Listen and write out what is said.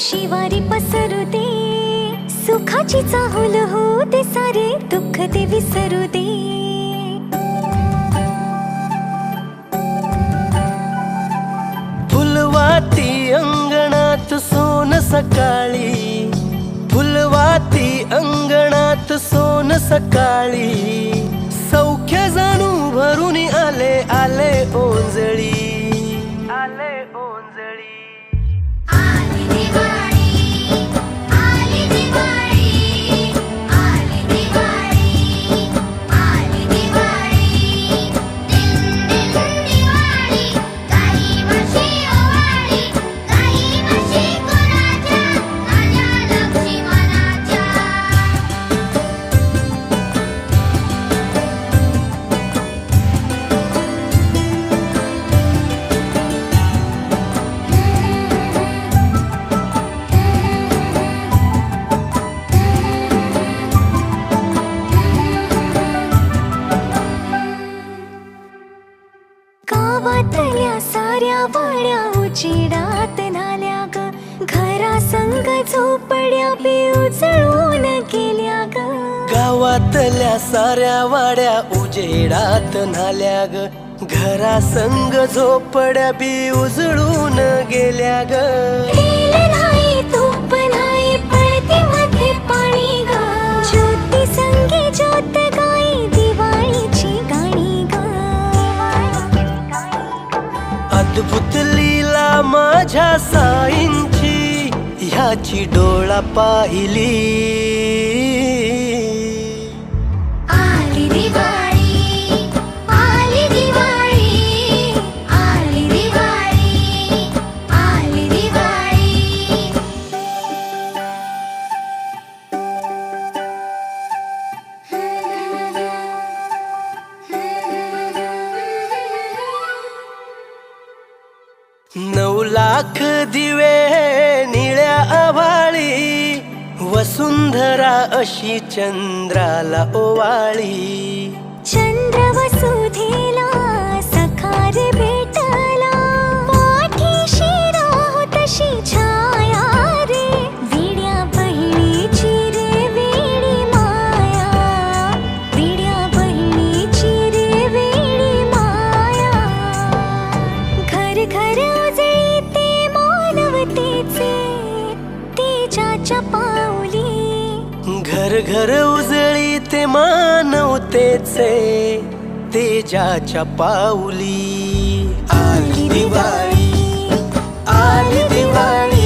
शिवारी पसरू दे, सुखाची चाहुल हो दे, सारे दुःख ते विसरू दे. फुलवाती अंगणात सोन सकाळी, फुलवाती अंगणात सोन सकाळी, सौख्य जणू भरून आले आले ओंजळी, आले ओंजळी. आली दिवाळी, आली दिवाळी, आली दिवाळी, आली दिवाळी. दिन दिन दिवाळी, काही वर्षी ओवाळी, काही वर्षी कोणाच्या, माझ्या लक्ष्मणाच्या. गावातल्या साऱ्या वाड्या उजेडात झाल्या ग, घरा संग झोपड्या बी उजळून गेल्या ग. गावातल्या साऱ्या वाड्या उजेडात न्हाल्या ग, घरा संग झोपड्या बी उजळून गेल्या ग. तेल नाही तूप नाही पळते मध्ये पाणी ग, ज्योती संगी ज्योत गाई दिवाळीची गाणी ग. अद्भुत लीला माझ्या साईंची, ह्याची डोळा पाहिली. आली दिवाळी, आली दिवाळी, आली दिवाळी, आली दिवाळी. नऊ लाख दिवे निळ्या आभाळी, वसुंधरा अशी चंद्राला ओवाळी. चंद्र वसुधेला सखार भेटला, पाठीशी राहो तशी छाया रे, विड्या बहिणीची रे वेडी माया, विड्या बहिणीची रे वेडी माया. घर घर उजळी ते मानवतेचे, तेजाच्या पाऊली. घर घर उजळी ते मानवतेचे, तेजाच्या पाऊली. आली दिवाळी, आली दिवाळी.